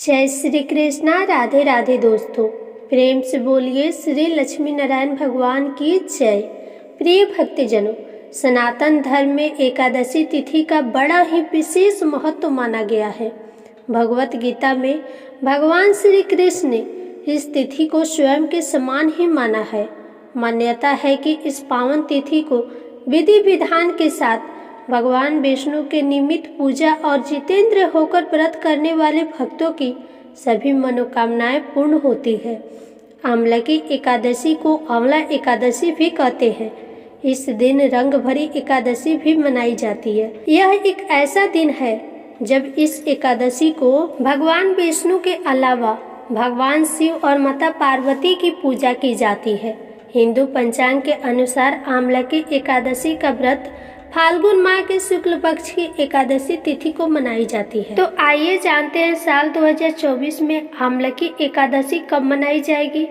जय श्री कृष्णा। राधे राधे दोस्तों, प्रेम से बोलिए श्री लक्ष्मी नारायण भगवान की जय। प्रिय भक्तजनों, सनातन धर्म में एकादशी तिथि का बड़ा ही विशेष महत्व माना गया है। भगवत गीता में भगवान श्री कृष्ण ने इस तिथि को स्वयं के समान ही माना है। मान्यता है कि इस पावन तिथि को विधि विधान के साथ भगवान विष्णु के निमित्त पूजा और जितेंद्र होकर व्रत करने वाले भक्तों की सभी मनोकामनाएं पूर्ण होती है। आंवला की एकादशी को आंवला एकादशी भी कहते हैं। इस दिन रंग भरी एकादशी भी मनाई जाती है। यह एक ऐसा दिन है जब इस एकादशी को भगवान विष्णु के अलावा भगवान शिव और माता पार्वती की पूजा की जाती है। हिंदू पंचांग के अनुसार आंवला की एकादशी का व्रत फाल्गुन माह के शुक्ल पक्ष की एकादशी तिथि को मनाई जाती है। तो आइए जानते हैं साल 2024 में आंवला की एकादशी कब मनाई जाएगी,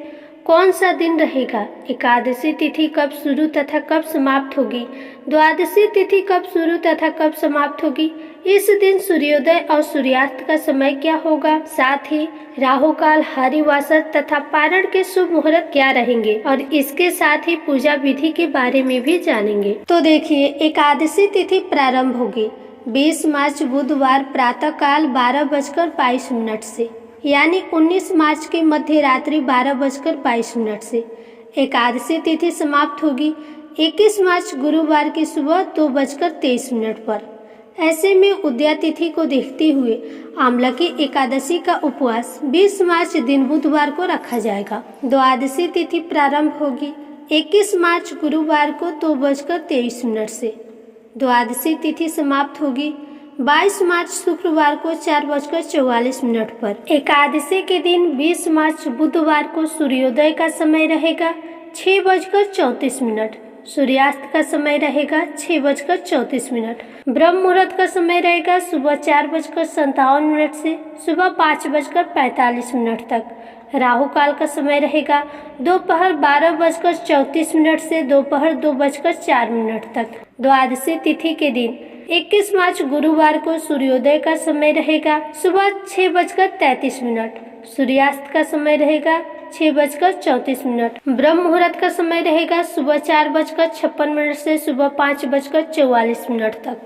कौन सा दिन रहेगा, एकादशी तिथि कब शुरू तथा कब समाप्त होगी, द्वादशी तिथि कब शुरू तथा कब समाप्त होगी, इस दिन सूर्योदय और सूर्यास्त का समय क्या होगा, साथ ही राहु काल, हरिवासर तथा पारण के शुभ मुहूर्त क्या रहेंगे और इसके साथ ही पूजा विधि के बारे में भी जानेंगे। तो देखिए, एकादशी तिथि प्रारंभ होगी 20 मार्च बुधवार प्रातः काल 12:22 से, यानी 19 मार्च की मध्य रात्रि 12:22 से। एकादशी तिथि समाप्त होगी 21 मार्च गुरुवार की सुबह 2:23 पर। ऐसे में उदया तिथि को देखते हुए आंवला की एकादशी का उपवास 20 मार्च दिन बुधवार को रखा जाएगा। द्वादशी तिथि प्रारंभ होगी 21 मार्च गुरुवार को 2:23 से। द्वादशी तिथि समाप्त होगी 22 मार्च शुक्रवार को 4:44 पर। एकादशी के दिन 20 मार्च बुधवार को सूर्योदय का समय रहेगा 6:34। सूर्यास्त का समय रहेगा 6:34। ब्रह्म मुहूर्त का समय रहेगा सुबह 4:57 से सुबह 5:45 तक। राहु काल का समय रहेगा दोपहर 12:34 से दोपहर 2:04 तक। द्वादशी तिथि के दिन 21 मार्च गुरुवार को सूर्योदय का समय रहेगा सुबह 6:33। सूर्यास्त का समय रहेगा 6:34। ब्रह्म मुहूर्त का समय रहेगा सुबह 4:56 से सुबह 5:44 तक।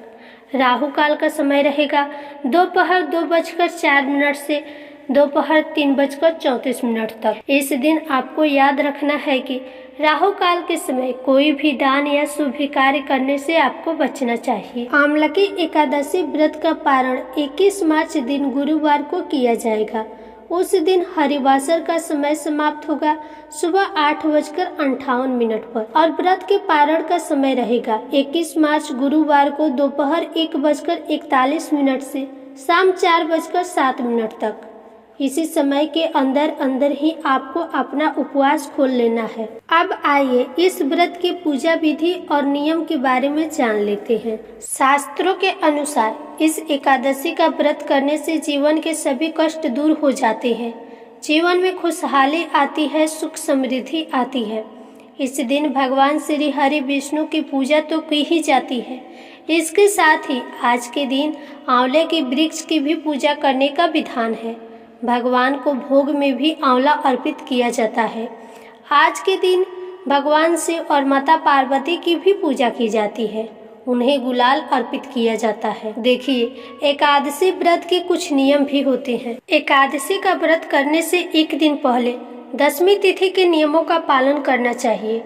राहु काल का समय रहेगा दोपहर 2:04 से दोपहर 3:34 तक। इस दिन आपको याद रखना है कि राहु काल के समय कोई भी दान या शुभ कार्य करने से आपको बचना चाहिए। आंवला की एकादशी व्रत का पारण 21 मार्च दिन गुरुवार को किया जाएगा। उस दिन हरिवासर का समय समाप्त होगा सुबह 8:58 पर और व्रत के पारण का समय रहेगा 21 मार्च गुरुवार को दोपहर 1:41 से शाम 4:07 तक। इसी समय के अंदर अंदर ही आपको अपना उपवास खोल लेना है। अब आइए इस व्रत की पूजा विधि और नियम के बारे में जान लेते हैं। शास्त्रों के अनुसार इस एकादशी का व्रत करने से जीवन के सभी कष्ट दूर हो जाते हैं, जीवन में खुशहाली आती है, सुख समृद्धि आती है। इस दिन भगवान श्री हरि विष्णु की पूजा तो की ही जाती है, इसके साथ ही आज के दिन आंवले के वृक्ष की भी पूजा करने का विधान है। भगवान को भोग में भी आंवला अर्पित किया जाता है। आज के दिन भगवान शिव और माता पार्वती की भी पूजा की जाती है, उन्हें गुलाल अर्पित किया जाता है। देखिए, एकादशी व्रत के कुछ नियम भी होते हैं। एकादशी का व्रत करने से एक दिन पहले दशमी तिथि के नियमों का पालन करना चाहिए।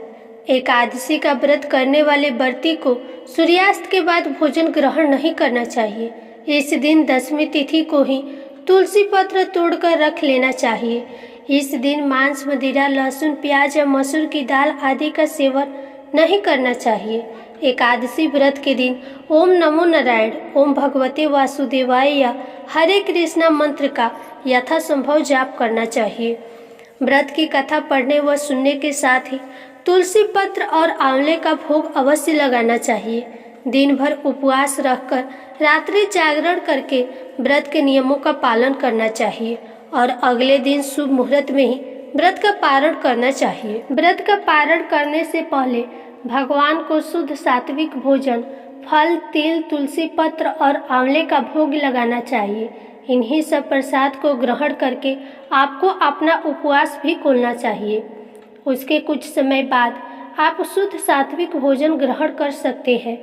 एकादशी का व्रत करने वाले व्रती को सूर्यास्त के बाद भोजन ग्रहण नहीं करना चाहिए। इस दिन दशमी तिथि को ही तुलसी पत्र तोड़कर रख लेना चाहिए। इस दिन मांस, मदिरा, लहसुन, प्याज या मसूर की दाल आदि का सेवन नहीं करना चाहिए। एकादशी व्रत के दिन ओम नमो नारायण, ओम भगवते वासुदेवाय या हरे कृष्णा मंत्र का यथासंभव जाप करना चाहिए। व्रत की कथा पढ़ने व सुनने के साथ ही तुलसी पत्र और आंवले का भोग अवश्य लगाना चाहिए। दिन भर उपवास रखकर रात्रि जागरण करके व्रत के नियमों का पालन करना चाहिए और अगले दिन शुभ मुहूर्त में ही व्रत का पारण करना चाहिए। व्रत का पारण करने से पहले भगवान को शुद्ध सात्विक भोजन, फल, तिल, तुलसी पत्र और आंवले का भोग लगाना चाहिए। इन्हीं सब प्रसाद को ग्रहण करके आपको अपना उपवास भी खोलना चाहिए। उसके कुछ समय बाद आप शुद्ध सात्विक भोजन ग्रहण कर सकते हैं।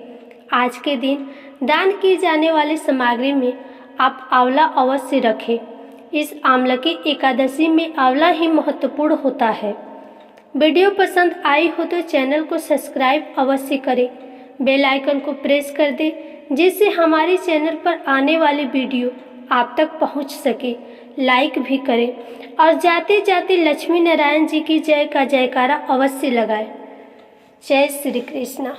आज के दिन दान की जाने वाली सामग्री में आप आंवला अवश्य रखें। इस आमलकी एकादशी में आंवला ही महत्वपूर्ण होता है। वीडियो पसंद आई हो तो चैनल को सब्सक्राइब अवश्य करें, बेल आइकन को प्रेस कर दें जिससे हमारे चैनल पर आने वाली वीडियो आप तक पहुंच सके। लाइक भी करें और जाते जाते लक्ष्मी नारायण जी की जय का जयकारा अवश्य लगाएं। जय श्री कृष्णा।